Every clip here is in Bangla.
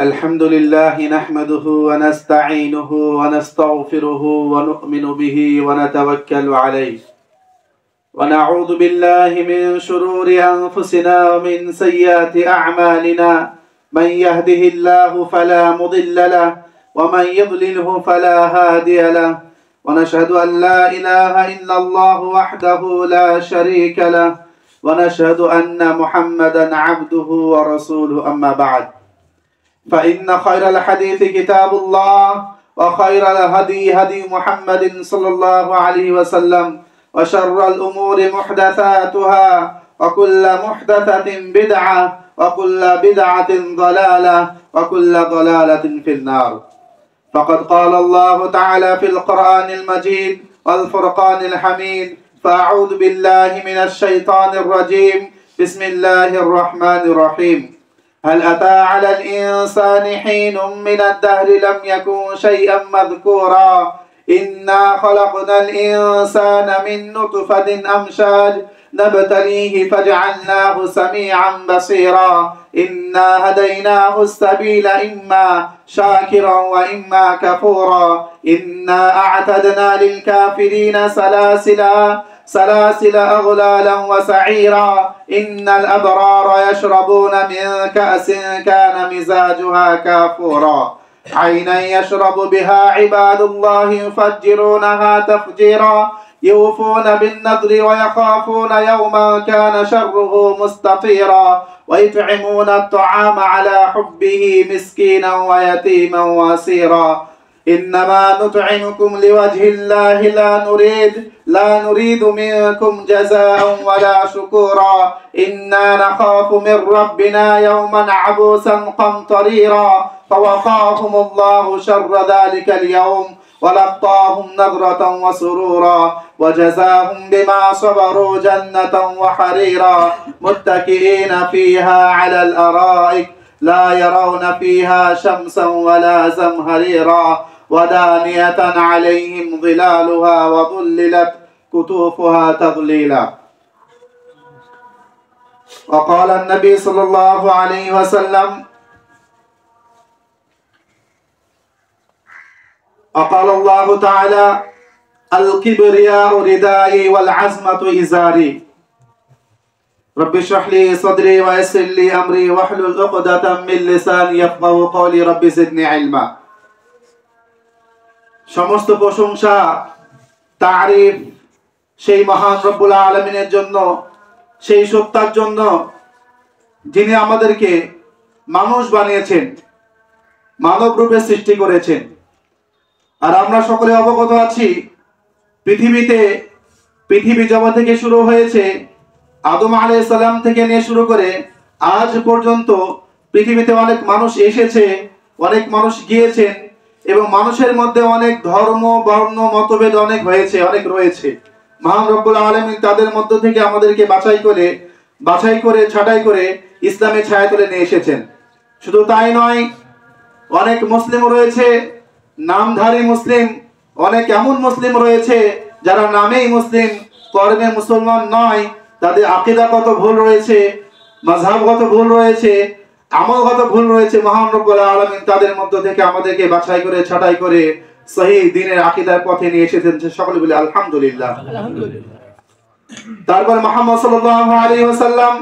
আলহামদুলিল্লাহ নাহমাদুহু ওয়া নাস্তাঈনুহু ওয়া নাস্তাগফিরুহু ওয়া নু'মিনু বিহি ওয়া নাতাওয়াক্কালু আলাইহি ওয়া নাউযু বিল্লাহি মিন শুরুরি আনফুসিনা ওয়া মিন সাইয়্যাতি আ'মালিনা মান ইয়াহদিহিল্লাহু ফালা মুদিল্লা লাহু ওয়া মান ইউদ্লিলহু ফালা হাদিয়া লাহু ওয়া নাশহাদু আন লা ইলাহা ইল্লাল্লাহু ওয়াহদাহু লা শারীকা লাহু ওয়া নাশহাদু আন্না মুহাম্মাদান আবদুহু ওয়া রাসূলুহু আম্মা বা'দ فإن خير الحديث كتاب الله وخير الهدي هدي محمد صلى الله عليه وسلم وشر الأمور محدثاتها وكل محدثة بدعة وكل بدعة ضلالة وكل ضلالة في النار فقد قال الله تعالى في القرآن المجيد والفرقان الحميد فأعوذ بالله من الشيطان الرجيم بسم الله الرحمن الرحيم هل أتى على الإنسان حين من الدهر لم يكن شيئا مذكورا إنا خلقنا الإنسان من نطفة أمشاج نبتليه فجعلناه سميعا بصيرا إنا هديناه السبيل إما شاكرا وإما كفورا إنا أعتدنا للكافرين سلاسل أغلالا وسعيرا إن الأبرار يشربون من كأس كان مزاجها كافورا عينا يشرب بها عباد الله يفجرونها تفجيرا يوفون بالنذر ويخافون يوما كان شره مستطيرا ويطعمون الطعام على حبه مسكينا ويتيما واسيرا إنما نطعمكم لوجه الله لا نريد منكم جزاء ولا شكورا إنا نخاف من ربنا يوما عبوسا قمطريرا فوقاهم الله شر ذلك اليوم ولقاهم نضرة وسرورا وجزاهم بما صبروا جنة وحريرا متكئين فيها على الأرائك لا يرون فيها شمسا ولا زمهريرا ودانية عليهم ظلالها وظللت كتوفها تظليلا وقال النبي صلى الله عليه وسلم وقال الله تعالى الكبرياء ردائي والعزمة إزاري رب اشرح لي صدري ويسر لي أمري واحلل عقدة من لساني يفقهوا قولي رب زدني علما সমস্ত প্রশংসা তারিফ সেই মহান রব্বুল আলামিনের জন্য, সেই সত্তার জন্য যিনি আমাদেরকে মানুষ বানিয়েছেন, মানব রূপে সৃষ্টি করেছেন। আর আমরা সকলে অবগত আছি পৃথিবী জগৎ থেকে শুরু হয়েছে আদম আলাইহিস সালাম থেকে নিয়ে শুরু করে আজ পর্যন্ত পৃথিবীতে অনেক মানুষ এসেছে, অনেক মানুষ গিয়েছেন এবং মানুষের মধ্যে অনেক ধর্ম বর্ণ মতভেদ অনেক রয়েছে। মহান রব্বুল আলামিন তাদের মধ্য থেকে আমাদেরকে বাছাই করে ছাঁটাই করে ইসলামের ছায়াতলে নিয়ে এসেছেন। শুধু তাই নয়, অনেক মুসলিম রয়েছে, নামধারী মুসলিম, অনেক এমন মুসলিম রয়েছে যারা নামেই মুসলিম, কর্মে মুসলমান নয়। তাদের আকীদাগত ভুল রয়েছে, মাযহাবগত ভুল রয়েছে, আমলগত ভুল রয়েছে। মহান রব্বুল আলামিন তাদের মধ্য থেকে আমাদেরকে বাছাই করে ছাঁটাই করে সহিহ দ্বীনের আকীদার পথে নিয়ে এসেছেন। সকলে বলি আলহামদুলিল্লাহ। তারপর মুহাম্মদ সাল্লাল্লাহু আলাইহি ওয়াসাল্লাম,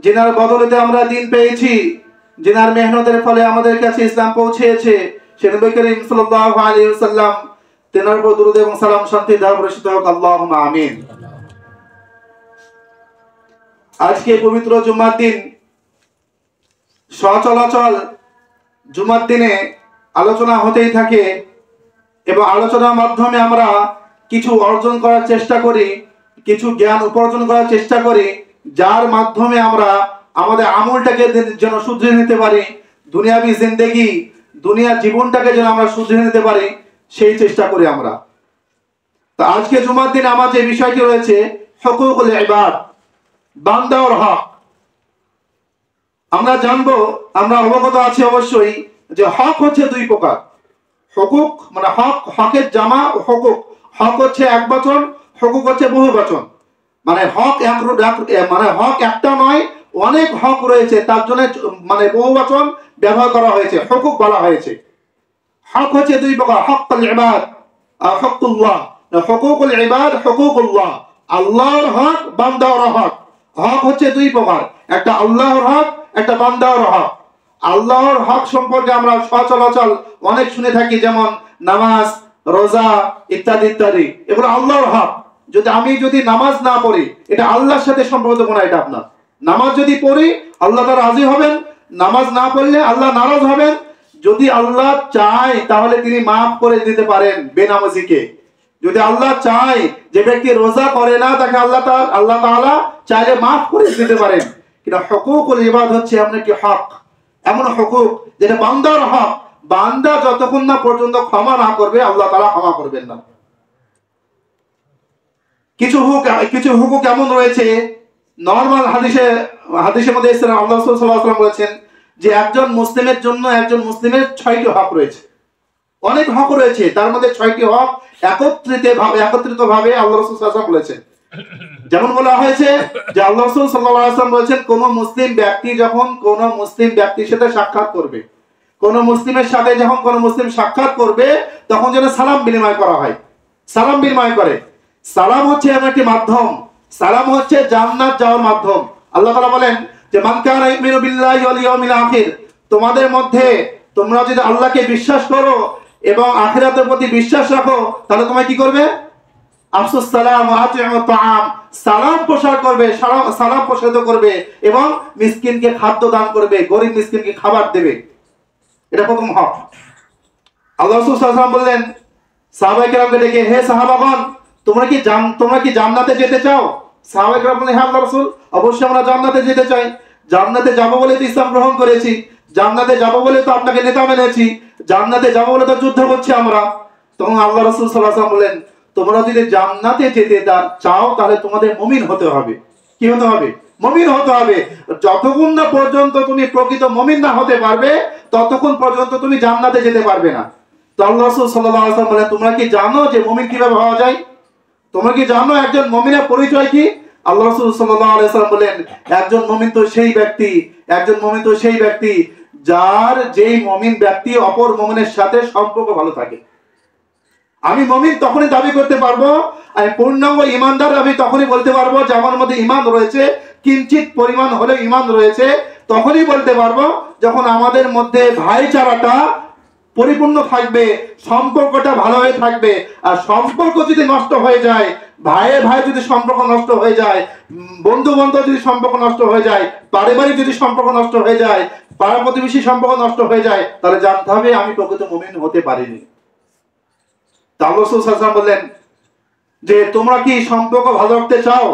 যিনার বদৌলতে আমরা দ্বীন পেয়েছি, যিনার মেহনতের ফলে আমাদের কাছে ইসলাম পৌঁছেছে, সে নবী করিম সাল্লাল্লাহু আলাইহি ওয়াসাল্লাম, তেনার উপর দরুদ এবং সালাম শান্তি ধারা বর্ষিত হোক, আল্লাহুম্মা আমিন। আজকে পবিত্র জুমার দিন, সচলাচল জুমার দিনে আলোচনা হতেই থাকে এবং আলোচনার মাধ্যমে আমরা কিছু অর্জন করার চেষ্টা করি, কিছু জ্ঞান উপার্জন করার চেষ্টা করি, যার মাধ্যমে আমরা আমাদের আমলটাকে যেন শুধরে নিতে পারি, দুনিয়াবি জিন্দেগি, দুনিয়ার জীবনটাকে যেন আমরা শুধরে নিতে পারি, সেই চেষ্টা করি আমরা। তো আজকে জুমার দিন আমার যে বিষয়টি রয়েছে হুকুকুল ইবাদ, বান্দার হক। আমরা জানবো, আমরা অবগত আছি অবশ্যই যে হক হচ্ছে দুই প্রকার। হুকুক মানে হক, হকের জামা হুকুক। হক হচ্ছে এক বচন, হুকুক হচ্ছে বহু বচন। মানে হক মানে হক একটা নয়, অনেক হক রয়েছে, তার জন্য মানে বহু বচন ব্যবহার করা হয়েছে, হুকুক বলা হয়েছে। হক হচ্ছে দুই প্রকার, হকুল ইবাদ আর হকুল্লাহ। হুকুকুল ইবাদ, হুকুকুল্লাহ, আল্লাহর হক, বান্দার হক। হক হচ্ছে দুই প্রকার, একটা আল্লাহর হক, একটা বান্দার হক। আল্লাহর হক সম্পর্কে আমরা সচরাচর অনেক শুনে থাকি, যেমন নামাজ, রোজা ইত্যাদি ইত্যাদি, এগুলো আল্লাহর হক। যদি নামাজ না পড়ি, এটা আল্লাহর সাথে সম্পর্কিত না। এটা আপনার নামাজ যদি পড়ি আল্লাহ তাআলা রাজি হবেন, নামাজ না পড়লে আল্লাহ নারাজ হবেন। যদি আল্লাহ চায় তাহলে তিনি মাফ করে দিতে পারেন বেনামাজিকে। যদি আল্লাহ চায়, যে ব্যক্তি রোজা করে না তাকে আল্লাহ তাআলা চাইলে মাফ করে দিতে পারেন। কিন্তু হুকুকুল ইবাদ হচ্ছে এমন একটি হক, এমন হুকুক যেটা বান্দার হক। বান্দা যতক্ষণ না পর্যন্ত ক্ষমা না করবে আল্লাহ তাআলা ক্ষমা করবেন না। কিছু হুকুক এমন রয়েছে, নরমাল হাদিসের মধ্যে আল্লাহ রাসূল সাল্লাল্লাহু আলাইহি ওয়াসাল্লাম বলেছেন যে একজন মুসলিমের জন্য একজন মুসলিমের 6টি হক রয়েছে। অনেক হক রয়েছে, তার মধ্যে 6টি হক একত্রিতভাবে আল্লাহ রাসূল সাল্লাল্লাহু আলাইহি ওয়াসাল্লাম বলেছেন। যেমন বলা হয়েছে যে আল্লাহ রাসূল সাল্লাল্লাহু আলাইহি ওয়াসাল্লাম বলেছেন, কোন মুসলিম ব্যক্তি যখন কোন মুসলিম ব্যক্তির সাথে সাক্ষাৎ করবে, কোন মুসলিমের সাথে যখন কোন মুসলিম সাক্ষাৎ করবে, তখন যেন সালাম বিনিময় করা হয়। সালাম বিনিময় করে। সালাম হচ্ছে এমন একটি মাধ্যম, সালাম হচ্ছে জান্নাত যাওয়ার মাধ্যম। আল্লাহ তাআলা বলেন যে মান কানা ইউমিনু বিল্লাহি ওয়াল ইয়াউমিল আখির, তোমাদের মধ্যে তোমরা যদি আল্লাহকে বিশ্বাস করো এবং আখিরাতের প্রতি বিশ্বাস রাখো, তাহলে তোমরা কি করবে? আফসুস সালাম ওয়া আতিউ তাআম, সালাম প্রসার করবে, সালাম প্রসারিত করবে এবং মিসকিনকে খাদ্য দান করবে, গরীব মিসকিনকে খাবার দেবে। এটা প্রথম হক। আল্লাহ রাসূল সাল্লাল্লাহু আলাইহি ওয়াসাল্লাম বললেন সাহাবায়ে কেরামকে ডেকে, হে সাহাবাগণ, তোমরা কি জান্নাতে যেতে চাও? সাহাবায়ে কেরাম বললেন, হ্যাঁ আল্লাহর রাসূল, অবশ্যই আমরা জান্নাতে যেতে চাই। জান্নাতে যাব বলে তো ইসলাম গ্রহণ করেছি, জান্নাতে যাব বলে তো আপনাকে নেতা মেনেছি, জান্নাতে যাব বলে তো যুদ্ধ করছি আমরা। তখন আল্লাহ রাসূল সাল্লাল্লাহু আলাইহি ওয়াসাল্লাম বললেন, তোমরা যদি জান্নাতে যেতে চাও তাহলে তোমাদের মুমিন হতে হবে। কি হতে হবে? মুমিন হতে হবে। যতক্ষণ না পর্যন্ত তুমি প্রকৃত মুমিন না হতে পারবে, ততক্ষণ পর্যন্ত তুমি জান্নাতে যেতে পারবে না। তো আল্লাহ রাসূল সাল্লাল্লাহু আলাইহি ওয়াসাল্লাম বলেন, তোমরা কি জানো যে মুমিন কিভাবে হওয়া যায়? তোমরা কি জানো একজন মুমিনের পরিচয় কি? আল্লাহ রাসূল সাল্লাল্লাহু আলাইহি ওয়াসাল্লাম বলেন, একজন মুমিন তো সেই ব্যক্তি যার যেই মুমিন ব্যক্তি অপর মুমিনের সাথে সম্পর্ক ভালো থাকে। আমি মুমিন তখনই দাবি করতে পারবো, আমি পূর্ণাঙ্গ ঈমানদার আমি তখনই বলতে পারবো যে আমার মধ্যে ঈমান রয়েছে, কিঞ্চিত পরিমাণ হলেও ঈমান রয়েছে। তখনই বলতে পারবো যখন আমাদের মধ্যে ভাইচারাটা পরিপূর্ণ থাকবে, সম্পর্কটা ভালোভাবে থাকবে। আর সম্পর্ক যদি নষ্ট হয়ে যায়, ভাইয়ে ভাই যদি সম্পর্ক নষ্ট হয়ে যায়, বন্ধু বান্ধব যদি সম্পর্ক নষ্ট হয়ে যায়, পারিবারিক যদি সম্পর্ক নষ্ট হয়ে যায়, পাড়া প্রতিবেশী সম্পর্ক নষ্ট হয়ে যায়, তাহলে জানতে হবে আমি প্রকৃত মুমিন হতে পারিনি। আল্লাহ রাসূল সাল্লাল্লাহু আলাইহি ওয়াসাল্লাম বললেন যে তোমরা কি সম্পর্ক ভালো রাখতে চাও?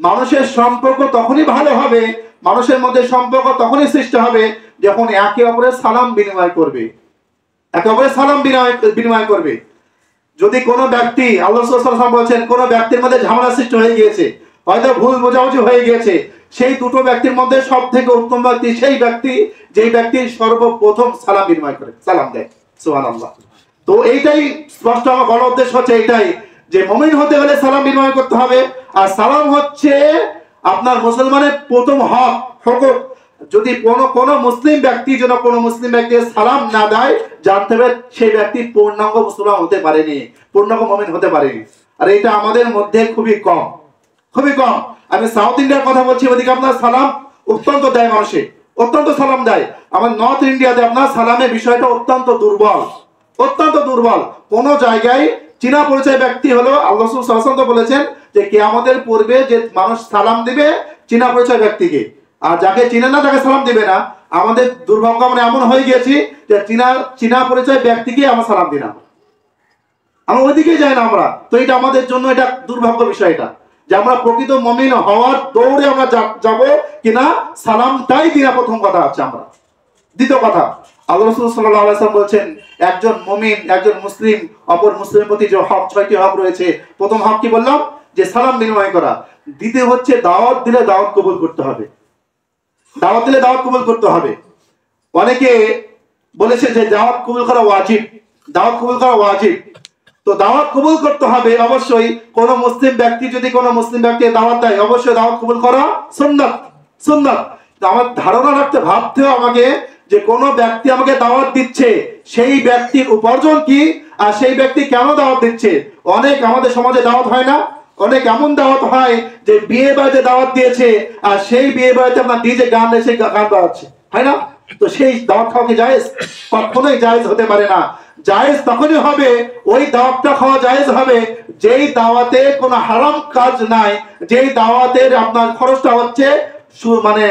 মানুষের সম্পর্ক তখনই ভালো হবে, মানুষের মধ্যে সম্পর্ক তখনই সৃষ্টি হবে যখন একে অপরের সালাম বিনিময় করবে, একে অপরের সালাম বিনিময় করবে। যদি কোনো ব্যক্তি, আল্লাহ রাসূল সাল্লাল্লাহু আলাইহি ওয়াসাল্লাম বলেছেন, কোনো ব্যক্তির মধ্যে ঝামেলা সৃষ্টি হয়ে গিয়েছে, হয়তো ভুল বোঝাবুঝি হয়ে গিয়েছে, সেই দুটো ব্যক্তির মধ্যে সবথেকে উত্তম ব্যক্তি সেই ব্যক্তি যেই ব্যক্তি সর্বপ্রথম সালাম বিনিময় করে, সালাম দেয়। সুবহানাল্লাহ। তো এইটাই স্পষ্ট আমার বড় উদ্দেশ্য হচ্ছে এইটাই যে মুমিন হতে হলে সালাম বিনিময় করতে হবে। আর সালাম হচ্ছে আপনার মুসলমানের প্রথম হক, হুকুক। যদি কোনো মুসলিম ব্যক্তি যেন কোনো মুসলিম ব্যক্তি সালাম না দেয়, জানতে হবে সেই ব্যক্তি পূর্ণাঙ্গ মুসলমান হতে পারেনি, পূর্ণাঙ্গ মুমিন হতে পারেনি। আর এটা আমাদের মধ্যে খুবই কম। আমি সাউথ ইন্ডিয়ার কথা বলছি, ওদিকে আপনার সালাম অত্যন্ত দেয়, মানুষে অত্যন্ত সালাম দেয়। আমার নর্থ ইন্ডিয়াতে আপনার সালামের বিষয়টা অত্যন্ত দুর্বল। কোন জায়গায় চীনা পরিচয় ব্যক্তি হলো, আল্লাহ রাসূল সাল্লাল্লাহু আলাইহি ওয়াসাল্লাম বলেছেন যে কিয়ামতের পূর্বে যে মানুষ সালাম দিবে চীনা পরিচয় ব্যক্তিকে, আর যাকে চিনে না তাকে সালাম দিবে না। আমাদের দুর্ভাগ্য আমরা এমন হয়ে গেছি যে চীনা পরিচয় ব্যক্তিকে আমরা সালাম দিই না, আমরা ওইদিকে যাই না আমরা। তো এটা আমাদের জন্য এটা দুর্ভাগ্য বিষয়, এটা যে আমরা প্রকৃত মুমিন হওয়ার দৌড়ে আমরা যাব কিনা সালামটাই দিনা। প্রথম কথা হচ্ছে আমরা। দ্বিতীয় কথা, আল্লাহ রাসূল সাল্লাল্লাহু আলাইহি ওয়াসাল্লাম বলেছেন একজন মুমিন, একজন মুসলিম অপর মুসলিমের প্রতি যে হক, 6টি হক রয়েছে। প্রথম হক কি বললাম? যে সালাম বিনিময় করা। দ্বিতীয় হচ্ছে দাওয়াত দিলে দাওয়াত কবুল করতে হবে। অনেকে বলেছে যে দাওয়াত কবুল করা ওয়াজিব, দাওয়াত কবুল করা ওয়াজিব। তো দাওয়াত কবুল করতে হবে অবশ্যই। কোন মুসলিম ব্যক্তি যদি কোন মুসলিম ব্যক্তি দাওয়াত দেয়, অবশ্যই দাওয়াত কবুল করা সুন্নাত। সুন্নাত। তো আমার ধারণা রাখতে ভাবতে আমাকে যে কোন ব্যক্তি আমাকে দাওয়াত দিচ্ছে, সেই ব্যক্তির উপার্জন কি, আর সেই ব্যক্তি কেন দাওয়াত দিচ্ছে। অনেক আমাদের সমাজে দাওয়াত হয় না, অনেক এমন দাওয়াত হয় যে বিয়ে বাড়িতে দাওয়াত দিয়েছে, আর সেই বিয়ে বাড়িতে আপনার ডিজে গান এসে গান বাজাচ্ছে, হয় না? তো সেই দাওয়াত খাওয়া কি জায়েজ? কখনোই জায়েজ হতে পারে না। জায়েজ তখনই হবে, ওই দাওয়াতটা খাওয়া জায়েজ হবে যেই দাওয়াতে কোনো হারাম কাজ নাই, যেই দাওয়াতের আপনার খরচটা হচ্ছে মানে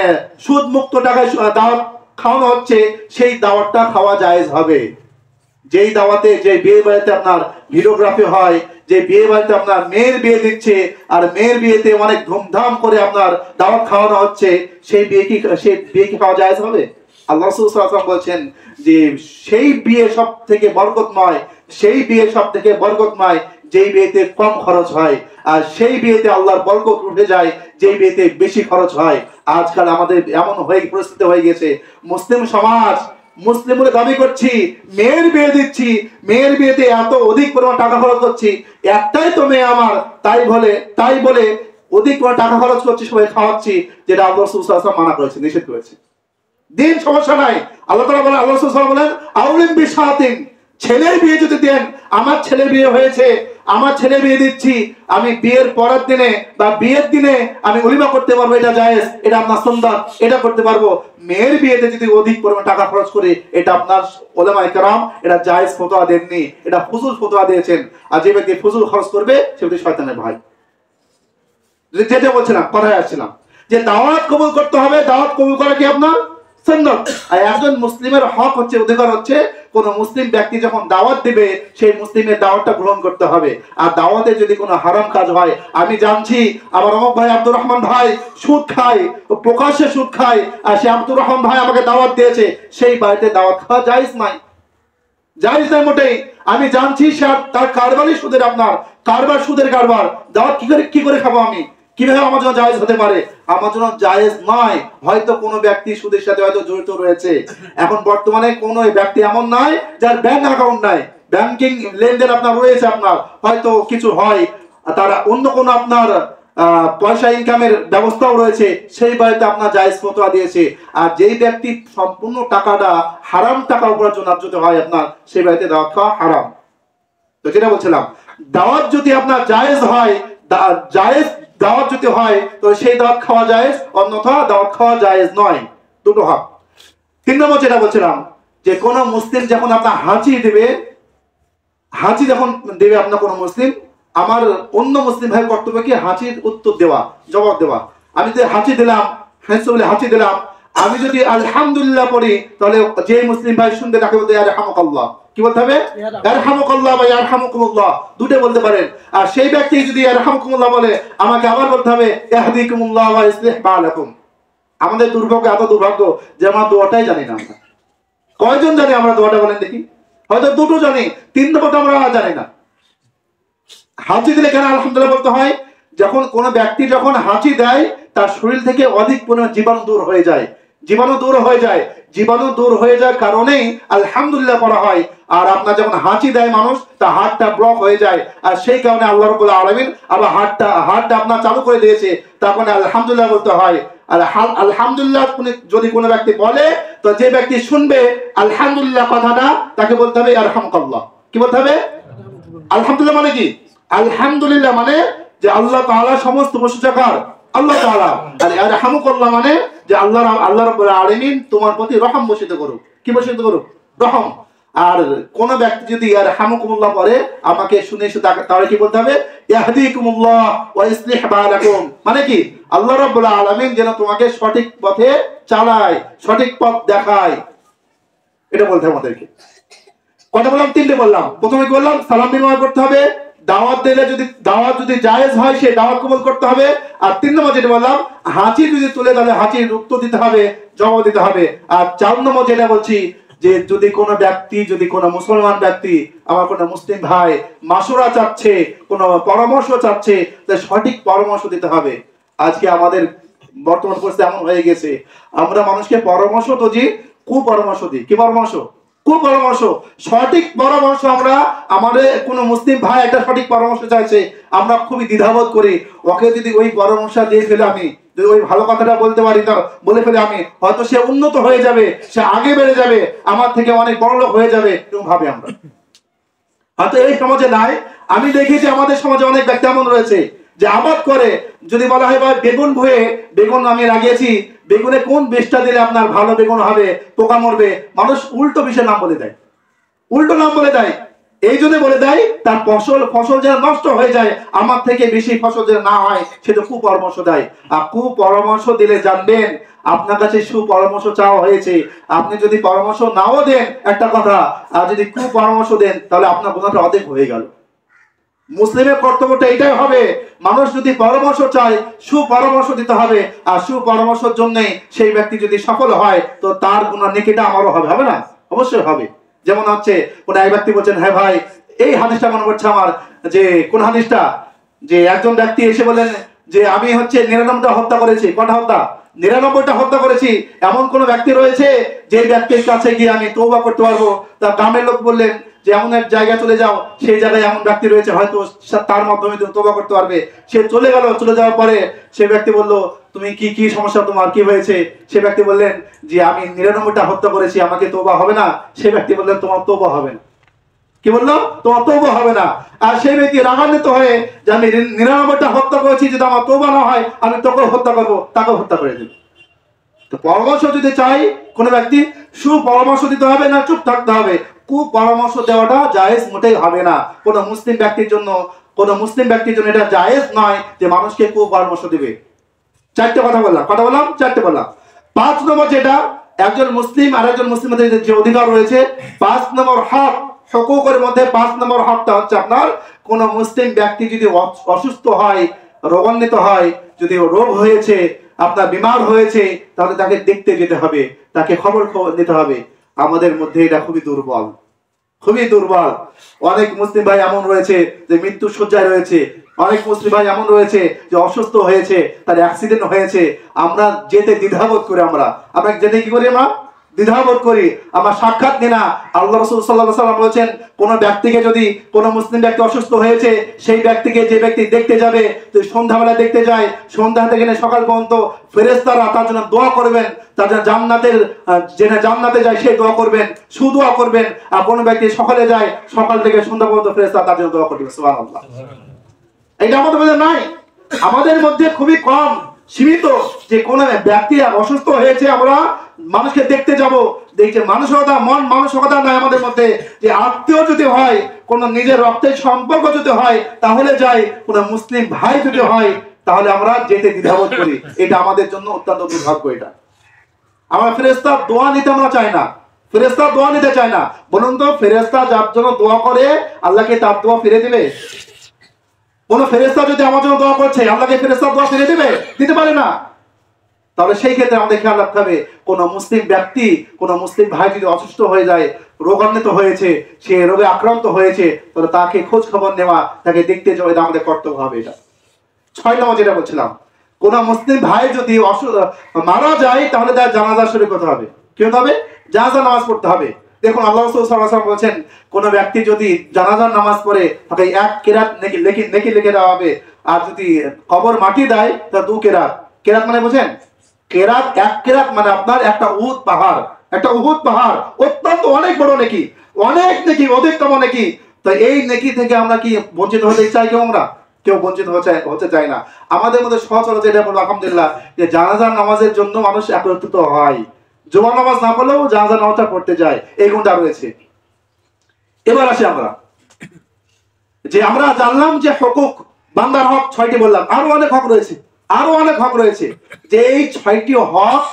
সুদ মুক্ত টাকায় দাওয়াত খাওয়ানো হচ্ছে, সেই দাওয়াতটা খাওয়া জায়েজ হবে। যেই দাওয়াতে, যে বিয়ে বাড়িতে আপনার ভিডিওগ্রাফি হয়, যে বিয়ে বাড়িতে আপনার মেয়ের বিয়ে দিচ্ছে, আর মেয়ের বিয়েতে অনেক ধুমধাম করে আপনার দাওয়াত খাওয়ানো হচ্ছে, সেই বিয়ে কি খাওয়া জায়েজ হবে? আল্লাহ রাসূল সাল্লাল্লাহু আলাইহি ওয়াসাল্লাম বলছেন যে সেই বিয়ে সব থেকে বরকতময়, সেই বিয়ে সব থেকে বরকতময় যেই বিয়েতে কম খরচ হয়, আর সেই বিয়েতে আল্লাহর বরকত উঠে যায় যেই বিয়েতে বেশি খরচ হয়। আজকাল আমাদের এমন পরিস্থিতি হয়ে গেছে, মুসলিম সমাজ, মুসলিম বলে দাবি করছি, মেয়ের বিয়ে দিচ্ছি, মেয়ের বিয়েতে এত অধিক পরিমাণ টাকা খরচ করছি, একটাই তো মেয়ে আমার, তাই বলে অধিক পরিমাণ টাকা খরচ করছি, সবাই খাওয়াচ্ছি, যেটা আল্লাহ রাসূল সাল্লাল্লাহু আলাইহি ওয়াসাল্লাম মানা করেছে, নিষেধ করেছে। দিন সমস্যা নাই, আল্লাহ তাআলা বলেন, আল্লাহ রাসূল সাল্লাল্লাহু আলাইহি ওয়াসাল্লাম বলেন আউলিম বিশাতিন, ছেলের বিয়ে যদি দেন, আমার ছেলে বিয়ে হয়েছে, আমার ছেলে বিয়ে দিচ্ছি, আমি বিয়ের পরের দিনে বা বিয়ের দিনে আমি ওলিমা করতে পারবো, এটা জায়েজ, এটা আপনার সুন্নাত, এটা করতে পারবো। মেয়ের বিয়েতে যদি অধিক পরিমাণ টাকা খরচ করে, এটা আপনার উলামায়ে কেরাম এটা জায়েজ ফতোয়া দেননি, এটা ফুজুল ফতোয়া দিয়েছেন। আর যে ব্যক্তি ফুজুল খরচ করবে সে ব্যক্তি শয়তানের ভাই। যেটা বলছিলাম, কথায় আসছিলাম যে দাওয়াত কবুল করতে হবে। দাওয়াত কবুল করা কি আপনার সুন্নাত। আর একজন মুসলিমের হক হচ্ছে, অধিকার হচ্ছে, কোন মুসলিম ব্যক্তি যখন দাওয়াত দিবে, সেই মুসলিমের দাওয়াতটা গ্রহণ করতে হবে। আর দাওয়াতে যদি কোনো হারাম কাজ হয়, আমি জানছি আমার অমুক ভাই আব্দুর রহমান ভাই সুদ খায়, প্রকাশ্যে সুদ খায়, আর সে আব্দুর রহমান ভাই আমাকে দাওয়াত দিয়েছে, সেই বাড়িতে দাওয়াত খাওয়া জায়েজ নাই, জায়েজ নাই মোটেই। আমি জানছি সে তার কারবারই সুদের, আপনার কারবার সুদের কারবার, দাওয়াত কি করে খাবো আমি, কিভাবে আমার জন্য জায়েজ হতে পারে? আমার জন্য জায়েজ নয়। হয়তো কোনো ব্যক্তি সুদের সাথে হয়তো জড়িত রয়েছে। এখন বর্তমানে কোনো ব্যক্তি এমন নাই যার ব্যাংক অ্যাকাউন্ট নাই, ব্যাংকিং লেনদেন আপনার রয়েছে, আপনার হয়তো কিছু হয়, তারা অন্য কোনো আপনার পয়সা ইনকামের ব্যবস্থাও রয়েছে, সেই বাড়িতে আপনার জায়েজ ফতোয়া দিয়েছে। আর যেই ব্যক্তি সম্পূর্ণ টাকাটা হারাম টাকা উপার্জন যদি হয় আপনার, সেই বাড়িতে দাওয়াত খাওয়া হারাম। তো যেটা বলছিলাম, দাওয়াত যদি আপনার জায়েজ হয়, জায়েজ দাওয়াত যদি হয়, তো সেই দাওয়াত খাওয়া জায়েজ, অন্যথা দাওয়াত খাওয়া জায়েজ নয়। দুটো হক। 3 নম্বর যেটা বলছিলাম, যে কোন মুসলিম যখন আপনার হাঁচি দেবে, হাঁচি যখন দেবে আপনার কোন মুসলিম, আমার অন্য মুসলিম ভাইয়ের কর্তব্য কি হাঁচির উত্তর দেওয়া, জবাব দেওয়া। আমি যদি হাঁচি দিলাম, হাঁচি দিলাম, আমি যদি আলহামদুলিল্লাহ পড়ি, তাহলে যে মুসলিম ভাই শুনবে তাকে বলতে ইয়ারহামুকাল্লাহ, কি বলতে হবে? ইয়ারহামুকাল্লাহ বা ইয়ারহামুকুমুল্লাহ, দুটো বলতে পারেন। আর সেই ব্যক্তি যদি ইয়ারহামুকুমুল্লাহ বলে, আমাকে আবার বলতে হবে ইয়াহদিকুমুল্লাহ ওয়া ইসলিহ বালাকুম। আমাদের দুর্ভাগ্য, এত দুর্ভাগ্য যে আমরা দোয়াটাই জানি না। আমরা কয়জন জানি আমরা দোয়াটা, বলেন দেখি? হয়তো দুটো জানি, 3 নম্বরটা আমরা জানি না। হাঁচি দিলে কেন আলহামদুলিল্লাহ বলতে হয়? যখন কোন ব্যক্তি যখন হাঁচি দেয়, তার শরীর থেকে অধিক পরিমাণ জীবাণু দূর হয়ে যায়, জীবাণু দূর হয়ে যায় কারণেই আলহামদুলিল্লাহ বলা হয়। আর আপনার যখন হাঁচি দেয় মানুষ, তার হার্টটা ব্লক হয়ে যায়, আর সেই কারণে আল্লাহ রাব্বুল আলামিন আবার হার্টটা আপনার চালু করে দিয়েছে, তখন আলহামদুলিল্লাহ বলতে হয়। আর আলহামদুলিল্লাহ যদি কোনো ব্যক্তি বলে, তো যে ব্যক্তি শুনবে আলহামদুলিল্লাহ কথাটা, তাকে বলতে হবে ইয়ারহামুকাল্লাহ। কি বলতে হবে? আলহামদুলিল্লাহ মানে কি? আলহামদুলিল্লাহ মানে যে আল্লাহ তাআলা সমস্ত প্রশংসা কার? আল্লাহ তাআলা। আর ইয়ারহামুকাল্লাহ মানে যে আল্লাহ রাব্বুল আলামিন তোমার প্রতি রহম বর্ষিত করুক। কি বর্ষিত করুক? রহম। আর কোন ব্যক্তি যদি ইয়ারহামুকুমুল্লাহ পড়ে, আমাকে শুনে তাহলে কি বলতে হবে? ইয়াহদিকুমুল্লাহ ওয়া ইসলিহ বালাকুম। মানে কি? আল্লাহ রাব্বুল আলামিন যেন তোমাকে সঠিক পথে চালায়, সঠিক পথ দেখায়, এটা বলতে হবে আমাদেরকে। কয়টা বললাম? 3টে বললাম। প্রথমে কি বললাম? সালাম বিনিময় করতে হবে। দাওয়াত দিলে দাওয়াত যদি জায়েজ হয়, সেই দাওয়াত কবুল করতে হবে। আর 3 নম্বর যেটা বললাম, হাঁচি যদি তুলে, তাহলে হাঁচির উত্তর দিতে হবে, জবাব দিতে হবে। আর 4 নম্বর যেটা বলছি, যে যদি কোনো ব্যক্তি, যদি কোনো মুসলমান ব্যক্তি, আমার কোনো মুসলিম ভাই মাশওয়ারা চাচ্ছে, কোনো পরামর্শ চাচ্ছে, তাহলে সঠিক পরামর্শ দিতে হবে। আজকে আমাদের বর্তমান পরিস্থিতি এমন হয়ে গেছে, আমরা মানুষকে পরামর্শ তো কুপরামর্শ দিই। কি পরামর্শ? কুপরামর্শ। সঠিক পরামর্শ আমরা, আমাদের কোনো মুসলিম ভাই একটা সঠিক পরামর্শ চাইছে, আমরা খুবই দ্বিধাবোধ করি। ওকে যদি ওই পরামর্শ দিয়ে ফেলে, আমি যদি ওই ভালো কথাটা বলতে পারি, তা বলে ফেলে আমি, হয়তো সে উন্নত হয়ে যাবে, সে আগে বেড়ে যাবে, আমার থেকে অনেক বড় লোক হয়ে যাবে, এরকম ভাবে আমরা। হয়তো এই সমাজে নাই, আমি দেখেছি আমাদের সমাজে অনেক ব্যক্তি এমন রয়েছে যে আবাদ করে, যদি বলা হয় ভাই বেগুন ভুঁয়ে বেগুন আমি লাগিয়েছি, বেগুনে কোন বিষটা দিলে আপনার ভালো বেগুন হবে, পোকা মরবে, মানুষ উল্টো বিষের নাম বলে দেয়, উল্টো নাম বলে দেয়। এই জন্য বলে দেয় তার ফসল যেন নষ্ট হয়ে যায়, আমার থেকে বেশি ফসল যেন না হয়, সেটা কুপরামর্শ দেয়। আর কুপরামর্শ দিলে জানবেন আপনার কাছে সুপরামর্শ চাওয়া হয়েছে। আপনি যদি পরামর্শ নাও দেন একটা কথা, আর যদি কুপরামর্শ দেন, তাহলে আপনার গুনাহটা অর্ধেক হয়ে গেল। মুসলিমের কর্তব্যটা এটাই হবে, মানুষ যদি পরামর্শ চায়, সুপরামর্শ দিতে হবে। আর সুপরামর্শের জন্য সেই ব্যক্তি যদি সফল হয়, তো তার গুনাহ নেকিটা আমারও হবে, হবে না? অবশ্যই হবে। যেমন হচ্ছে কোন এক ব্যক্তি বলছেন, হ্যাঁ ভাই এই হাদিসটা মনে পড়ছে আমার, যে কোন হাদিসটা, যে একজন ব্যক্তি এসে বলেন যে আমি হচ্ছে 99টা হত্যা করেছি। কটা হত্যা? 99টা হত্যা করেছি। এমন কোন ব্যক্তি রয়েছে যে ব্যক্তির কাছে গিয়ে আমি তওবা করতে পারবো? তার গ্রামের লোক বললেন যে এমন এক জায়গায় চলে যাও, সেই জায়গায় এমন ব্যক্তি রয়েছে, হয়তো তার মাধ্যমে তুমি তওবা করতে পারবে। সে চলে গেল, চলে যাওয়ার পরে সে ব্যক্তি বলল, তুমি কি কি সমস্যা, তোমার কি হয়েছে? সে ব্যক্তি বললেন যে আমি 99টা হত্যা করেছি, আমাকে তওবা হবে না? সে ব্যক্তি বললেন তোমার তওবা হবে না। কি বললো? তোমার তওবা হবে না। আর সেই ব্যক্তি রাগান্বিত হয়ে যে আমি 99টা হত্যা করেছি, যদি আমার তওবা না হয় আমি তোকে হত্যা করবো, তাকে হত্যা করে দেব। তো পরামর্শ যদি চাই কোন ব্যক্তি, সুপরামর্শ দিতে হবে না চুপ থাকতে হবে। কুপরামর্শ দেওয়াটা জায়েজ মোটেই হবে না কোন মুসলিম ব্যক্তির জন্য। কোন মুসলিম ব্যক্তির জন্য এটা জায়েজ নয় যে মানুষকে কুপরামর্শ দিবে। চারটে কথা বললাম, কথা বললাম, চারটে বললাম। 5 নম্বর যেটা, একজন মুসলিম আর একজন মুসলিমের যে অধিকার রয়েছে, 5 নম্বর হক, হুকুকের মধ্যে 5 নম্বর হকটা হচ্ছে আপনার, কোন মুসলিম ব্যক্তি যদি অসুস্থ হয়, রোগান্বিত হয়, যদি রোগ হয়েছে, আপনার বিমার হয়েছে, তাহলে তাকে দেখতে যেতে হবে, তাকে খবর নিতে হবে। আমাদের মধ্যে এটা খুবই দুর্বল, খুবই দুর্বল। অনেক মুসলিম ভাই এমন রয়েছে যে মৃত্যু শয্যায় রয়েছে, অনেক মুসলিম ভাই এমন রয়েছে যে অসুস্থ হয়েছে, তার অ্যাক্সিডেন্ট হয়েছে, আমরা যেতে দ্বিধাবোধ করি। আমরা যেতে কি করি? আমরা দ্বিধাবোধ করি, আমরা সাক্ষাৎ নিই না। আল্লাহ রাসূল সাল্লাল্লাহু আলাইহি ওয়াসাল্লাম বলেছেন, কোন ব্যক্তিকে যদি, কোন মুসলিম ব্যক্তি অসুস্থ হয়েছে, সেই ব্যক্তিকে যে ব্যক্তি দেখতে যাবে, তো সন্ধ্যাবেলা দেখতে যায়, সন্ধ্যা থেকে সকাল পর্যন্ত ফেরেশতারা তার জন্য দোয়া করবেন, তার জন্য জান্নাতে যায় সে দোয়া করবেন, সুদোয়া করবেন। আর কোন ব্যক্তি সকালে যায়, সকাল থেকে সন্ধ্যা পর্যন্ত ফেরেশতা তার জন্য দোয়া করবেন। সুবহানাল্লাহ। এটা আমাদের মধ্যে নাই, আমাদের মধ্যে খুবই কম, সীমিত। যে কোন ব্যক্তি অসুস্থ হয়েছে, আমরা মানুষকে দেখতে যাব, দেখছে মানসিকতা, মন মানসিকতা নাই আমাদের মধ্যে। যে আত্মীয় যদি হয়, কোন নিজের রক্তের সম্পর্ক যদি হয়, তাহলে যাই। কোন মুসলিম ভাই যদি হয়, তাহলে আমরা যেতে দ্বিধাবোধ করি। এটা আমাদের জন্য অত্যন্ত দুর্ভাগ্য। এটা আমরা ফেরেশতার দোয়া নিতে আমরা চাই না, ফেরেশতার দোয়া নিতে চাই না। বলুন তো, ফেরেশতা যার জন্য দোয়া করে, আল্লাহকে তার দোয়া ফিরে দিবে? কোন ফেরেশতা যদি আমার জন্য দোয়া করছে, আল্লাহকে ফেরেশতার দোয়া ফিরে দিবে? দিতে পারে না। তাহলে সেই ক্ষেত্রে আমাদের খেয়াল রাখতে হবে, কোন মুসলিম ব্যক্তি, কোন মুসলিম ভাই যদি অসুস্থ হয়ে যায়, রোগান্বিত হয়েছে, সে রোগে আক্রান্ত হয়েছে, তাহলে তাকে খোঁজ খবর নেওয়া, তাকে দেখতে যাওয়া, এটা আমাদের কর্তব্য হবে। এটা 6 নম্বর যেটা বলছিলাম, কোন মুসলিম ভাই যদি মারা যায়, তাহলে তার জানাজা শরীক হতে হবে। কি হতে হবে? জানাজা নামাজ পড়তে হবে। দেখুন আল্লাহ রাসূল সাল্লাল্লাহু আলাইহি ওয়াসাল্লাম বলেছেন, কোন ব্যক্তি যদি জানাজার নামাজ পড়ে, তাকে 1 কেরাত নেকি লিখে দেওয়া হবে। আর যদি কবর মাটি দেয়, তা 2 কেরাত। কেরাত মানে বোঝেন? কেরাত, 1 কেরাত মানে আপনার একটা উহুদ পাহাড়, একটা উহুদ পাহাড়, অত্যন্ত অনেক বড় নেকি, অনেক নেকি, অধিকতম নেকি। তো এই নেকি থেকে আমরা কি বঞ্চিত হতে চাই? কেউ বঞ্চিত হতে চায় না। আমাদের মধ্যে সচরাচর এটা বলবো আলহামদুলিল্লাহ, যে জানাজার নামাজের জন্য মানুষ একত্রিত হয়। জুমার নামাজ না পড়লেও জানাজার নামাজটা পড়তে যায়, এই গুণটা রয়েছে। এবার আসি আমরা, যে আমরা জানলাম যে হুকুক, বান্দার হক 6টি বললাম, আরো অনেক হক রয়েছে, আরো অনেক হক রয়েছে। যে এই 6টি হক,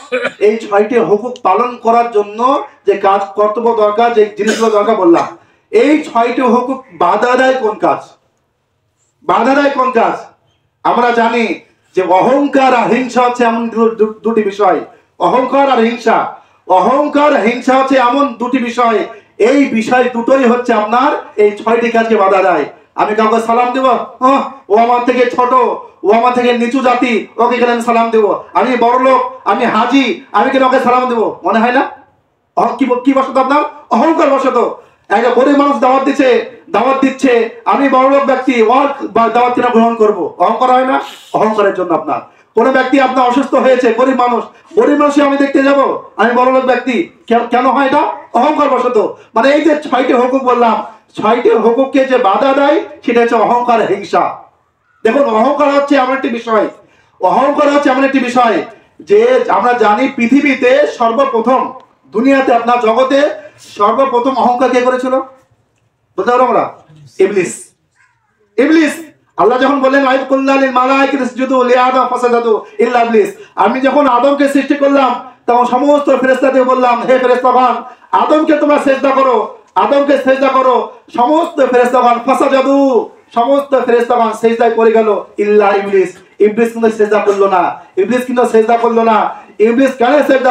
এই 6টি হুকুক পালন করার জন্য যে কাজ কর্তব্য দরকার, যে জিনিসগুলো দরকার বললাম, এই 6টি হুকুক বাধা দেয় কোন কাজ? বাধা দেয় কোন কাজ? আমরা জানি যে অহংকার আর হিংসা হচ্ছে এমন দুটি বিষয়। অহংকার আর হিংসা, অহংকার হিংসা হচ্ছে এমন দুটি বিষয়, এই বিষয় দুটোই হচ্ছে আপনার এই 6টি কাজকে বাধা দেয়। আমি কাউকে সালাম দেব, ও আমার থেকে ছোট, ও আমার থেকে নিচু জাতি, ওকে কেন সালাম দেব? আমি বড় লোক, আমি হাজি, আমি কেন ওকে সালাম দেব? মনে হয় না? কি বশত? আপনার অহংকার বশত। একটা গরিব মানুষ দাওয়াত দিচ্ছে, আমি বড়লোক ব্যক্তি, ওর দাওয়াত কিনা গ্রহণ করব, অহংকার হয় না? অহংকারের জন্য আপনার কোন ব্যক্তি আপনার অসুস্থ হয়েছে, গরিব মানুষই আমি দেখতে যাব, আমি বড়লোক ব্যক্তি, কেন হয় এটা? অহংকার বশত। মানে এই যে 6টি হুকুক বললাম, 6টি হুকুককে যে বাধা দেয় সেটা হচ্ছে অহংকার, হিংসা। দেখুন, অহংকার হচ্ছে এমন একটি বিষয় যে আমরা জানি পৃথিবীতে সর্বপ্রথম, দুনিয়াতে আপনার জগতে সর্বপ্রথম অহংকার কে করেছিল? বলতে পারো আমরা? ইবলিস। আল্লাহ যখন বললেন আমি যখন আদমকে সৃষ্টি করলাম, তখন সমস্ত ফেরেশতাদের বললাম, হে ফেরেশতাগণ, আদমকে তোমরা সিজদা করো। সমস্ত ফেরেশতাগণ ফাসাজাদু, সমস্ত ফেরেশতাগণ সিজদায় পড়ে গেল, ইল্লা ইবলিস কিন্তু সিজদা করলো না। ইবলিস কেন সিজদা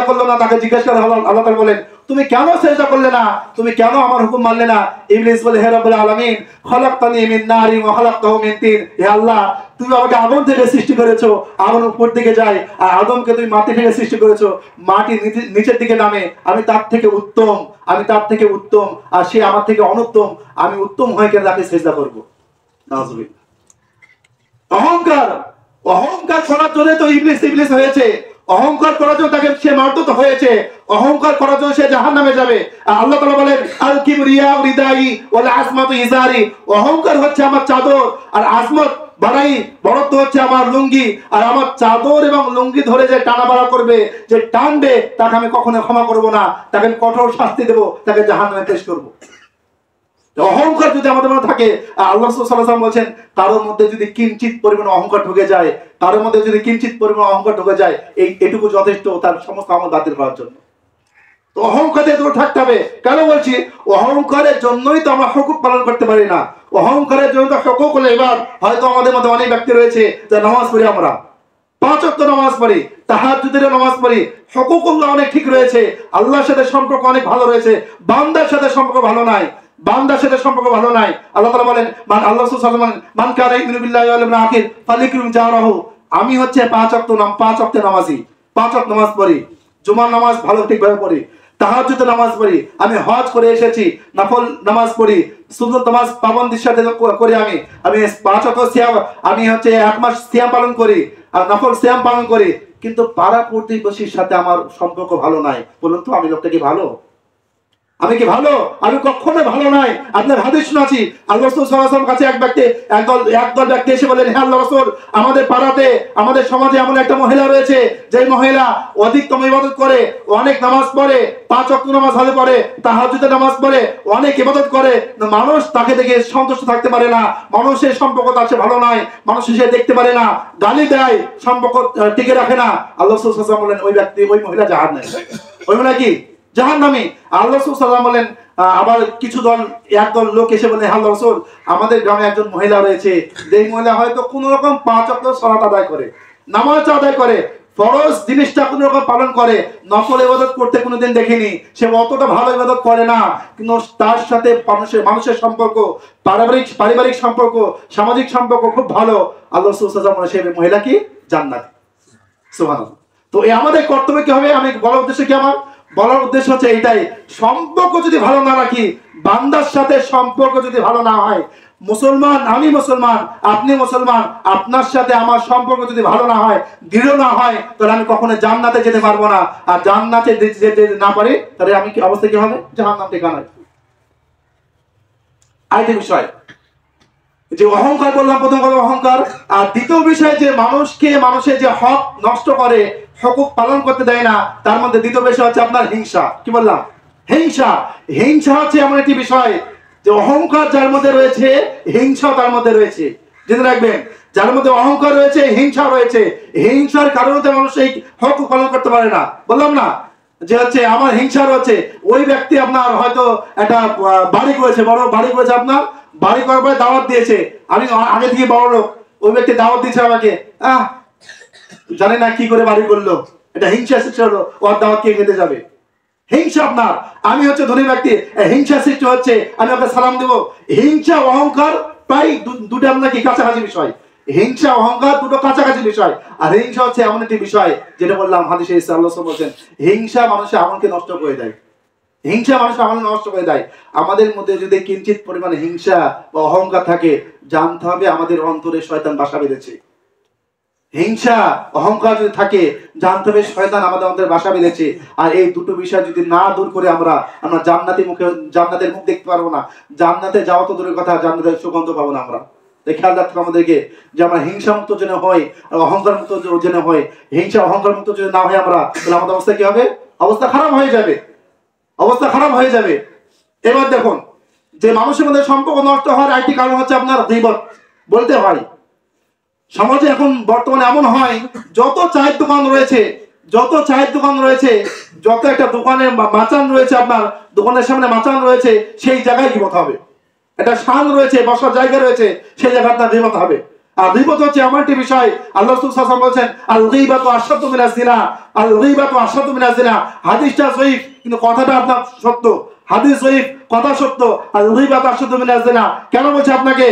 করলো না? তাকে জিজ্ঞেস করা হলো। আল্লাহ তাআলা বলেন, তুমি কেন সিজদা করলে না? তুমি কেন আমার হুকুম মানলে না? ইবলিস বলে, হে রব্বুল আলামিন, খলাকতানি মিন নারিন ওয়া খলাকতাহু মিন তিন। হে আল্লাহ, তুমি আমাকে আগুন থেকে সৃষ্টি করেছো, আগুন উপর দিকে যায়, আর আদমকে তুমি মাটি থেকে সৃষ্টি করেছো, মাটি নিচের দিকে নামে। আমি তার থেকে উত্তম, আর সে আমার থেকে অনুত্তম। আমি উত্তম হয়ে কেন তাকে সিজদা করব? নাউজুবিল্লাহ। অহংকার করার জন্য তো ইবলিস হয়েছে। অহংকার করার জন্য তাকে সে মারদুত হয়েছে। অহংকার করার জন্য সে জাহান্নামে যাবে। আল্লাহ তাআলা বলেন, আল কিবরিয়া রিদাই ওয়াল আজমাতু ইজারি। অহংকার হচ্ছে আমার চাদর, আর আজমত বড়ত্ব হচ্ছে আমার লুঙ্গি। আর আমার চাদর এবং লুঙ্গি ধরে যে টানা বাড়া করবে, যে টানবে, তাকে আমি কখনো ক্ষমা করব না। তাকে কঠোর শাস্তি দেব, তাকে জাহান্নামে পেশ করব। অহংকার যদি আমাদের মধ্যে থাকে, আল্লাহ রাসূল সাল্লাল্লাহু আলাইহি ওয়াসাল্লাম বলেন, কারোর মধ্যে যদি কিঞ্চিত পরিমাণ অহংকার ঢুকে যায়, এটুকু যথেষ্ট তার সমস্ত আমল বাতিল করার জন্য। তো অহংকার থেকে দূরে থাকতে হবে। কেন বলছি? অহংকারের জন্যই তো আমরা হুকুক পালন করতে পারি না। অহংকারের জন্য তো হুকুকুল ইবাদ। হয়তো আমাদের মধ্যে অনেক ব্যক্তি রয়েছে যারা নামাজ পড়ি, আমরা 5 ওয়াক্ত নামাজ পড়ি, তাহাজ্জুদের নামাজ পড়ি, হুকুকুল্লাহ অনেক ঠিক রয়েছে, আল্লাহর সাথে সম্পর্ক অনেক ভালো রয়েছে, বান্দার সাথে সম্পর্ক ভালো নাই। আল্লাহ তাআলা বলেন, আল্লাহ রাসূল সাল্লাল্লাহু আলাইহি ওয়াসাল্লাম বলেন, মান কানা ইউমিনু বিল্লাহি ওয়াল ইয়াউমিল আখির ফালিকুম জারাহু। আমি হচ্ছে 5 ওয়াক্ত নামাজি, 5 ওয়াক্ত নামাজ পড়ি, জুমার নামাজ ভালো ঠিকভাবে পড়ি, তাহাজ্জুদের নামাজ পড়ি, আমি হজ করে এসেছি, নফল নামাজ পড়ি, সুন্নত নামাজ পাবন্দির সাথে করি, আমি 5 ওয়াক্ত সিয়াম, আমি হচ্ছে 1 মাস সিয়াম পালন করি, আর নফল সিয়াম পালন করি, কিন্তু পাড়া প্রতিবেশীর সাথে আমার সম্পর্ক ভালো নাই। বলুন তো, আমি লোকটা কি ভালো? আমি কি ভালো? আমি কখনো ভালো নাই। আপনার হাদিস শুনাছি, আল্লাহ রাসূল সাল্লাল্লাহু আলাইহি ওয়াসাল্লাম কাছে একদল ব্যক্তি এসে বলেন, হে আল্লাহর রাসূল, আমাদের পাড়াতে, আমাদের সমাজে এমন একটা মহিলা রয়েছে, যে মহিলা অধিকতম ইবাদত করে, অনেক নামাজ পড়ে, 5 ওয়াক্ত নামাজ ভালো পড়ে, তাহাজ্জুদের নামাজ পড়ে, অনেক ইবাদত করে, মানুষ তাকে দেখে সন্তুষ্ট থাকতে পারে না, মানুষের সম্পর্ক তার সাথে ভালো নাই, মানুষ সে দেখতে পারে না, গালি দেয়, সম্পর্ক টিকে রাখে না। আল্লাহ রাসূল সাল্লাল্লাহু আলাইহি ওয়াসাল্লাম বলেন, ওই মহিলা জাহান্নামী। ওই মহিলা কি? জাহান্নামী। আল্লাহ রাসূল সাল্লাল্লাহু আলাইহি ওয়াসাল্লাম বলেন, আবার একদল লোক এসে বলে, আল্লাহ রাসূল, আমাদের গ্রামে একজন মহিলা রয়েছে, যে মহিলা হয়তো কোন রকম 5 ওয়াক্ত সালাত আদায় করে, নামাজ আদায় করে, ফরজ জিনিসটা কোন রকম পালন করে, নফল ইবাদত করতে কোনোদিন দেখিনি, সে অতটা ভালো ইবাদত করে না, কিন্তু তার সাথে মানুষের সম্পর্ক, পারিবারিক সম্পর্ক, সামাজিক সম্পর্ক খুব ভালো। আল্লাহ রাসূল সাল্লাল্লাহু আলাইহি ওয়াসাল্লাম, সে মহিলা কি? জান্নাতি। সুবহানাল্লাহ। তো আমাদের কর্তব্য কি হবে? আমি বলার উদ্দেশ্য হচ্ছে এইটাই, সম্পর্ক যদি ভালো না রাখি, বান্দার সাথে সম্পর্ক যদি ভালো না হয়, আমি মুসলমান, আপনি মুসলমান, আপনার সাথে আমার সম্পর্ক যদি ভালো না হয়, দৃঢ় না হয়, তাহলে আমি কখনো জান্নাতে যেতে পারবো না। আর জান্নাতে যেতে না পারি, তাহলে আমি কি অবস্থা কি হবে? জাহান্নাম ঠিকানা। আরেকটি বিষয়, যে অহংকার বললাম, প্রথম কথা অহংকার, আর দ্বিতীয় বিষয় যে মানুষের যে হক নষ্ট করে, হুকুক পালন করতে দেয় না, তার মধ্যে দ্বিতীয় বিষয় হচ্ছে আপনার হিংসা। কি বললাম? হিংসা হচ্ছে এমন একটি বিষয়, যে অহংকার যার মধ্যে রয়েছে, হিংসা তার মধ্যে রয়েছে। জেনে রাখবেন, যার মধ্যে অহংকার রয়েছে, হিংসা রয়েছে, হিংসার কারণে মানুষ এই হুকুক পালন করতে পারে না। বললাম না যে হচ্ছে আমার হিংসা রয়েছে, ওই ব্যক্তি আপনার হয়তো একটা বাড়ি করেছে, বড় বাড়ি করেছে, আপনার বাড়ি করার পরে দাওয়াত দিয়েছে, আমি আগে থেকে বড় লোক, ওই ব্যক্তি দাওয়াত দিয়েছে আমাকে, জানি না কি করে বাড়ি করলো, এটা হিংসা সৃষ্টি হলো, ওর দাওয়াত কে খেতে যাবে? হিংসা আপনার। আমি হচ্ছে ধনী ব্যক্তি, হিংসা সৃষ্টি হচ্ছে, আমি ওকে সালাম দেবো। হিংসা অহংকার প্রায় দুটো আপনার কি কাছাকাছি বিষয়। হিংসা অহংকার দুটো কাছাকাছি বিষয়। আর হিংসা হচ্ছে এমন একটি বিষয়, যেটা বললাম হাদিসে আল্লাহ বলছেন, হিংসা মানুষের আমলকে নষ্ট করে দেয়। হিংসা মানুষ আমল নষ্ট করে দেয়। আমাদের মধ্যে যদি কিঞ্চিত পরিমাণে হিংসা বা অহংকার থাকে, জানতে হবে আমাদের অন্তরে শয়তান বাসা বেঁধেছে। হিংসা অহংকার যদি থাকে, জানতে হবে শয়তান আমাদের অন্তরে বাসা বেঁধেছে। আর এই দুটো বিষয় যদি না দূর করে আমরা জান্নাতের মুখ দেখতে পারবো না। জান্নাতে যাওয়া তো দূরের কথা, জান্নাতের সুগন্ধ পাবো না আমরা। খেয়াল রাখতে হবে আমাদেরকে যে আমরা হিংসা মুক্ত যেন হয়, অহংকার মুক্ত যেন হয়। হিংসা অহংকার মুক্ত যদি না হয় আমরা, তাহলে আমাদের অবস্থা কি হবে? অবস্থা খারাপ হয়ে যাবে, অবস্থা খারাপ হয়ে যাবে। এবার দেখুন, যে মানুষের মধ্যে সম্পর্ক নষ্ট হওয়ার একটি কারণ হচ্ছে আপনার গীবত বলতে হয়। সমাজে এখন বর্তমানে এমন হয়, যত চায়ের দোকান রয়েছে, যত একটা দোকানে মাচান রয়েছে, আপনার দোকানের সামনে মাচান রয়েছে, সেই জায়গায় গীবত হবে। একটা শান রয়েছে, বসার জায়গা রয়েছে, সেই জায়গায় আপনার গীবত হবে। আর গীবত হচ্ছে এমন একটি বিষয়, আল্লাহ রাসূল সাল্লাল্লাহু আলাইহি ওয়াসাল্লাম বলেছেন, আল গীবাতু আশাদ্দু মিনাজ জিনা, আল গীবাতু আশাদ্দু মিনাজ জিনা। হাদিসটা সহিহ, কিন্তু কথাটা আপনার সত্য। হাদিস সহিহ, কথা সত্য। আল গীবাতু আশাদ্দু মিনাজ জিনা কেন বলছে আপনাকে?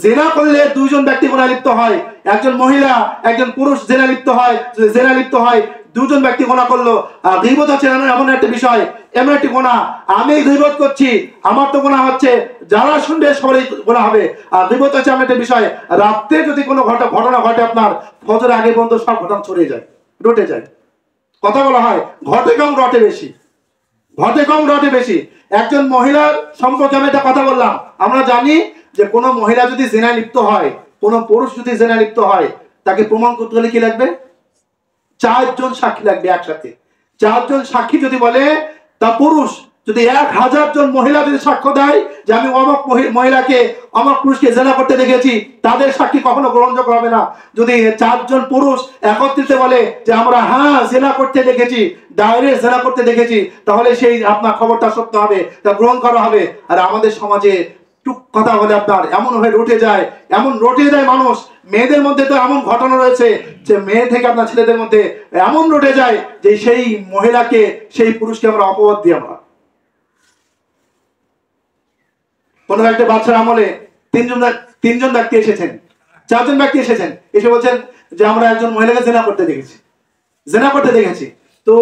জিনা করলে দুইজন ব্যক্তি গুনাহে লিপ্ত হয়। একজন মহিলা, একজন পুরুষ জিনা লিপ্ত হয়। যদি জিনা লিপ্ত হয়, দুজন ব্যক্তি গুনাহ করলো। আর গীবত হচ্ছে এমন একটা বিষয়, এমন একটি গুনাহ, আমি গীবত করছি, আমার তো গুনাহ হচ্ছে, যারা শুনবে সবারই গুনাহ হবে। আর গীবত হচ্ছে এমন একটা বিষয়, রাতে যদি কোনো ঘটনা ঘটে, আপনার ফজরের আগে পর্যন্ত সব ঘটনা ছড়িয়ে যায়, রটে যায়। কথা বলা হয় ঘটে কম রটে বেশি, ঘটে কম রটে বেশি। একজন মহিলার সম্পর্কে আমি একটা কথা বললাম। আমরা জানি যে কোনো মহিলা যদি জিনায় লিপ্ত হয়, কোনো পুরুষ যদি জিনায় লিপ্ত হয়, তাকে প্রমাণ করতে হলে কি লাগবে? 4 জন সাক্ষী লাগবে একসাথে। 4 জন সাক্ষী যদি বলে, তা পুরুষ যদি 1000 জন মহিলা যদি সাক্ষ্য দেয় যে আমি অমক মহিলাকে অমক পুরুষকে জেনা করতে দেখেছি, তাদের সাক্ষী কখনো গ্রহণযোগ্য হবে না। যদি 4 জন পুরুষ একত্রিত বলে যে আমরা হ্যাঁ জেনা করতে দেখেছি, ডাইরেক্ট জেনা করতে দেখেছি, তাহলে সেই আপনার খবরটা সত্য হবে, তা গ্রহণ করা হবে। আর আমাদের সমাজে টুক কথা বলে আপনার এমন হয়ে রটে যায়, এমন রটে যায় মানুষ। মেয়েদের মধ্যে তো এমন ঘটনা রয়েছে যে মেয়ে থেকে আপনার ছেলেদের মধ্যে এমন রটে যায় যে সেই মহিলাকে, সেই পুরুষকে আমরা অপবাদ দিই। আমরা কোনো একটা বাচ্চার আমলে তিনজন ব্যক্তি এসেছেন, 4 জন ব্যক্তি এসেছেন, এসে বলছেন যে আমরা একজন মহিলাকে জেনা করতে দেখেছি। তো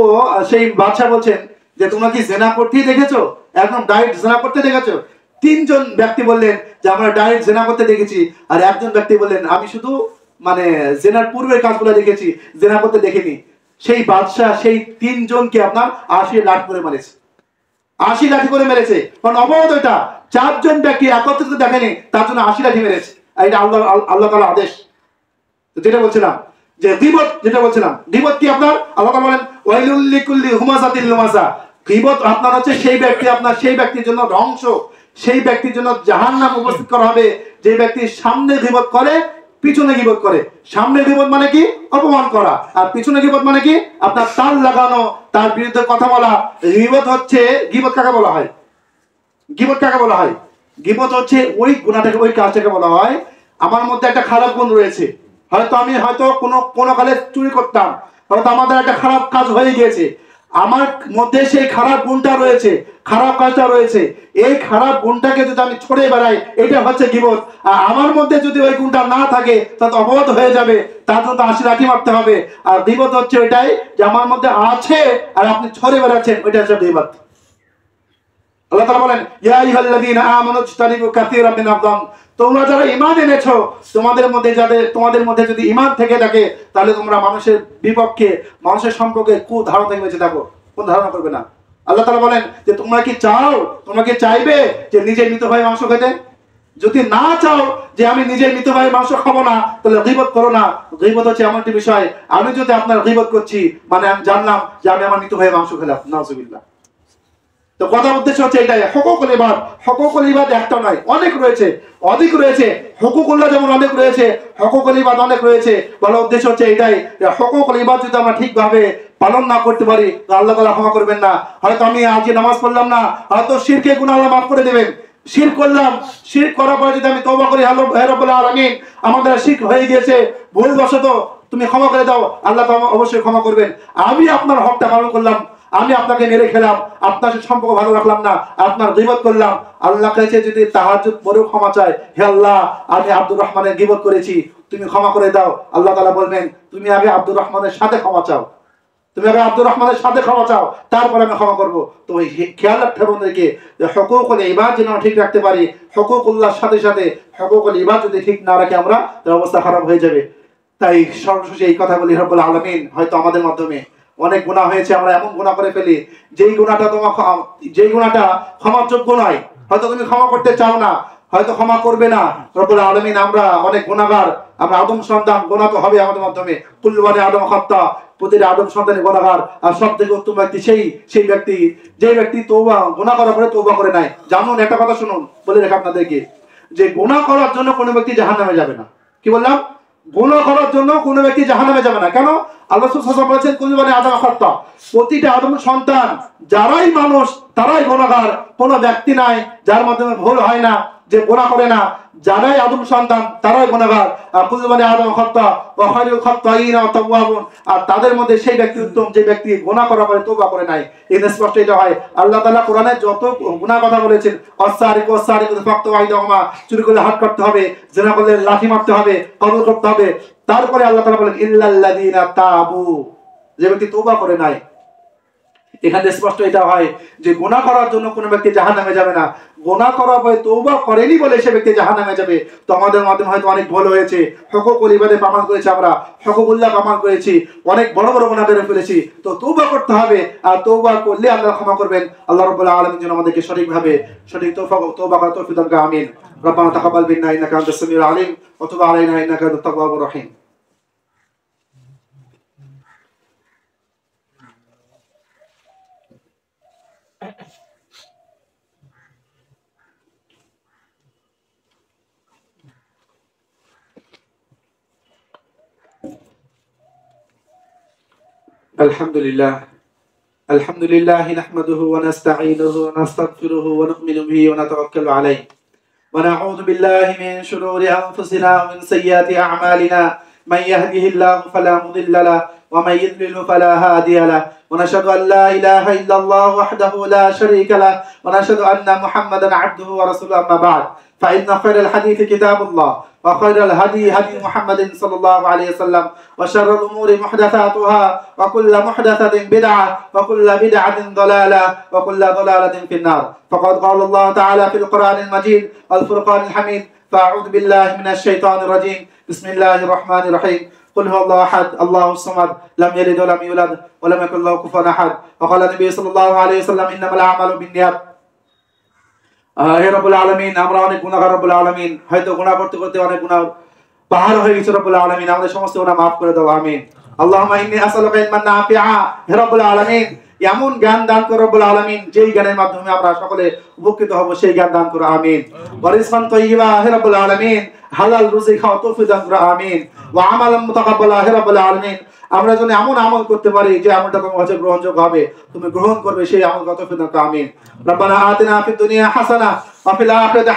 সেই বাচ্চা বলছেন যে তোমরা কি জেনা করতেই দেখেছো, একদম ডাইরেক্ট জেনা করতে দেখেছো? 3 জন ব্যক্তি বললেন যে আমরা ডাইরেক্ট জেনা করতে দেখেছি। আর একজন ব্যক্তি বললেন আমি শুধু মানে জেনার পূর্বের কাজগুলো দেখেছি, জেনা করতে দেখিনি। সেই বাদশাহ সেই 3 জনকে আপনার 80 লাঠি করে মেরেছে, 80 লাঠি করে মেরেছে। কারণ অবরোধ, এটা 4 জন ব্যক্তি একত্রিত দেখেনি, তার জন্য 80 লাঠি মেরেছে। এটা আল্লাহ তাআলার আদেশ। যেটা বলছিলাম যে গীবত, গীবত কি আপনার? আল্লাহ তাআলা বলেন ওয়াইলুল লিকুল্লি হুমাযাতিল লুমাযা। গীবত আপনার হচ্ছে সেই ব্যক্তির জন্য ধ্বংস, সেই ব্যক্তির জন্য জাহান্নাম উপস্থিত করা হবে, যে ব্যক্তি সামনে গীবত করে, পিছনে গীবত করে। সামনে গীবত মানে কি? অপমান করা। আর পিছনে গীবত মানে কি? আপনার তাল লাগানো, তার বিরুদ্ধে কথা বলা। গীবত হচ্ছে, গীবত কাকে বলা হয়? গীবত হচ্ছে ওই গুনাহটাকে, ওই কাজটাকে বলা হয়, আমার মধ্যে একটা খারাপ গুণ রয়েছে, আমি কোনো কালে চুরি করতাম, হয়তো আমাদের একটা খারাপ কাজ হয়ে গিয়েছে, আমার মধ্যে সেই খারাপ গুণটা রয়েছে, খারাপ কাজটা রয়েছে। এই খারাপ গুণটাকে যদি আমি ছড়িয়ে বেড়াই, এটা হচ্ছে গীবত। আর আমার মধ্যে যদি ওই গুণটা না থাকে, তাহলে অবরোধ হয়ে যাবে, তার জন্য 80 লাঠি মারতে হবে। আর গীবত হচ্ছে ওইটাই যে আমার মধ্যে আছে আর আপনি ছড়িয়ে বেড়াচ্ছেন, ওইটা হচ্ছে গীবত। আল্লাহ তাআলা বলেন ইয়া আইয়ুহাল্লাযীনা আমানু ইজতানিবু কাসীরাম মিনায-যন্ন। তোমরা যারা ঈমান এনেছো, তোমাদের মধ্যে যদি ঈমান থেকে থাকে, তাহলে তোমরা মানুষের বিপক্ষে, মানুষের সম্পর্কে কুধারণা থেকে বেঁচে থাকো, কোন ধারণা করবে না। আল্লাহ তাআলা বলেন যে তোমরা কি চাইবে যে নিজের মৃত ভাই মাংস খেতে? যদি না চাও যে আমি নিজের মৃত ভাই মাংস খাবো না, তাহলে গীবত করো না। গীবত হচ্ছে এমন একটি বিষয়, আমি যদি আপনার গীবত করছি, মানে আমি জানলাম যে আমি আমার মৃত ভাই মাংস খেলাম, নাউযুবিল্লাহ। তো কথার উদ্দেশ্য হচ্ছে এটাই, হুকুকুল ইবাদ একটা নয়, অনেক রয়েছে। হুকুকুল্লাহ যেমন অনেক রয়েছে, হুকুকুল ইবাদ অনেক রয়েছে। বলার উদ্দেশ্য হচ্ছে এটাই, হুকুকুল ইবাদ যদি আমরা ঠিকভাবে পালন না করতে পারি, তো আল্লাহ তাআলা ক্ষমা করবেন না। হয়তো আমি আজকে নামাজ পড়লাম না, হয়তো শিরকের গুনাহ আল্লাহ মাফ করে দেবেন। শিরক করলাম, শিরক করার পরে যদি আমি তওবা করি, হে রব্বুল আলামিন আমাদের শিরক হয়ে গিয়েছে, ভুলবশত তুমি ক্ষমা করে দাও, আল্লাহ তাআলা অবশ্যই ক্ষমা করবেন। আমি আপনার হকটা পালন করলাম, আমি আপনাকে মেরে খেলাম, আপনার সাথে সম্পর্ক ভালো রাখলাম না, আপনার গীবত করলাম, আল্লাহর কাছে যদি তাহাজ্জুদ পড়েও ক্ষমা চায়, হে আল্লাহ আমি আব্দুর রহমানের গীবত করেছি, তুমি ক্ষমা করে দাও, আল্লাহ তাআলা বলবেন তুমি আগে আব্দুর রহমানের সাথে ক্ষমা চাও। তুমি আগে আব্দুর রহমানের সাথে ক্ষমা চাও, তারপরে আমি ক্ষমা করবো। তো ওই খেয়াল রাখতে হবে আমাদেরকে যে হুকুকুল ইবাদ যেন ঠিক রাখতে পারি, হুকুকুল্লাহর সাথে সাথে হুকুকুল ইবাদ যদি ঠিক না রাখি আমরা, তার অবস্থা খারাপ হয়ে যাবে। তাই সর্বশেষে এই কথা বলি, রব্বুল আলামিন হয়তো আমাদের মাধ্যমে অনেক গুনাহ হয়েছে, আমরা এমন গুনাহ করে ফেলি যেই গুনাহটা ক্ষমার যোগ্য নয়। হয়তো তুমি ক্ষমা করতে চাও না, হয়তো ক্ষমা করবে না রব্বুল আলামিন। আমরা অনেক গুনাহগার, আমরা আদম সন্তান, গুনাহ তো হবে আমাদের মাধ্যমে। কুল্লু বানি আদম খাত্তা, প্রতিটা আদম সন্তানের গুনাহগার। আর সবথেকে উত্তম ব্যক্তি সেই ব্যক্তি যে ব্যক্তি তওবা, গুনাহ করার পরে তওবা করে নাই। জানুন, একটা কথা শুনুন, বলে রেখে আপনাদেরকে, যে গুনাহ করার জন্য কোনো ব্যক্তি জাহান্নামে যাবে না। কি বললাম? গুনাহ করার জন্য কোনো ব্যক্তি জাহান্নামে যাবে না। কেন? আল্লাহ রাসূল সাল্লাল্লাহু আলাইহি ওয়াসাল্লাম বলেছেন কুল্লু বানি আদম খাত্তা, প্রতিটা আদম সন্তান যারাই মানুষ তারাই গুনাহগার। কোনো ব্যক্তি নাই যার মাধ্যমে ভুল হয় না, যে গুনাহ করে না। যারাই আদম সন্তান তারাই গুনাহগার। আর কুল্লু বানি আদম খাত্তা ওয়া খায়রুল খাত্তাইনা তাওয়াবুন, আর তাদের মধ্যে সেই ব্যক্তি উত্তম যে ব্যক্তি গুনাহ করার পরে তওবা করে নাই। এর স্পষ্ট এটা হয়। আল্লাহ তাআলা কোরআনে যত গুনাহ কথা বলেছেন, অসারিকু ওয়াসারিকু ফাক্তু আইদাহুমা, চুরি করলে হাত কাটতে হবে, জিনা করলে লাঠি মারতে হবে, কতল করতে হবে। তারপরে আল্লাহ তাআলা বলেন ইল্লাল্লাযিনা তাবু, যে ব্যক্তি তওবা করে নাই। এখানে স্পষ্ট এটা হয় যে গুনাহ করার জন্য কোনো ব্যক্তি জাহান্নামে যাবে না। গুনাহ করার পরে তওবা করেনি বলে সে ব্যক্তি জাহান্নামে যাবে। তো আমাদের মাধ্যমে হয়তো অনেক ভুল হয়েছে, হুকুকুল ইবাদে পালন করেছি আমরা, হুকুকুল্লাহ পালন করেছি, অনেক বড় বড় গুনাহ করে ফেলেছি। তো তওবা করতে হবে, আর তওবা করলে আল্লাহ ক্ষমা করবেন। আল্লাহ রাব্বুল আলামিন যেন আমাদেরকে সঠিক তওবা করার তৌফিক দান করেন। আমিন। রব্বানা তাকাব্বাল মিন্না ইন্নাকা আনতাস সামিউল আলিম ওয়া তুব আলাইনা ইন্নাকা আনতাত তাওয়াবুর রহিম। আলহামদুলিল্লাহ নাহমাদুহু ওয়া নাস্তাঈনুহু ওয়া নাস্তাগফিরুহু ওয়া নু'মিনু বিহি ওয়া নাতাওয়াক্কালু আলাইহি ওয়া না'উযু বিল্লাহি মিন শুরুরি আনফুসিনা ওয়া মিন সাইয়্যাতি আ'মালিনা মান ইয়াহদিহিল্লাহু ফালা মুদিল্লা লাহু ওয়া মান ইউদ্লিলহু ফালা হাদিয়া লাহু ওয়া নাশহাদু আন লা ইলাহা ইল্লাল্লাহ ওয়াহদাহু লা শারীকা লাহু ওয়া নাশহাদু আন্না মুহাম্মাদান 'abduhu ওয়া রাসূলুহু আম্মা বা'দ فإن خير الحديث كتاب الله وخير الهدي هدي محمد صلى الله عليه وسلم وشر الأمور محدثاتها وكل محدثة بدعة وكل بدعة ضلالة وكل ضلالة في النار. فقد قال الله تعالى في القرآن المجيد والفرقان الحميد: فأعوذ بالله من الشيطان الرجيم بسم الله الرحمن الرحيم قل هو الله أحد الله الصمد لم يلد ولم يولد ولم يكن له كفوا أحد. وقال النبي صلى الله عليه وسلم: إنما الأعمال بالنيات. হে রব্বুল আলামিন, আমরা অনেক গুনাহগার রব্বুল আলামিন, হয়তো গুনাহ করতে করতে অনেক গুনাহ পাহাড় হয়ে গেছে রব্বুল আলামিন, আমাদের সমস্ত গুনাহ maaf করে দাও। আমিন। আল্লাহুম্মা ইন্নী আসআলুকা ইলমান নাফিআ, হে রব্বুল আলামিন এমন জ্ঞান দান করো রব্বুল আলামিন যেই জ্ঞানের মাধ্যমে আমরা সকলে উপকৃত হব, সেই জ্ঞান দান করো। আমিন। ওয়া রিজকান তাইয়্যিবা, হে রব্বুল আলামিন হালাল রুজি খাওয়া তৌফিক দান করো। আমিন। ওয়া আমালান মুতাকাব্বালা, হে রব্বুল আলামিন আমরা যেন এমন আমল করতে পারি যে আমলটা তোমার কাছে গ্রহণযোগ্য হবে, তুমি গ্রহণ করবে, সেই আমল তৌফিক দান করো। আমিন। রব্বানা আতিনা ফিদ দুনিয়া হাসানাহ ওয়া ফিল আখিরাতি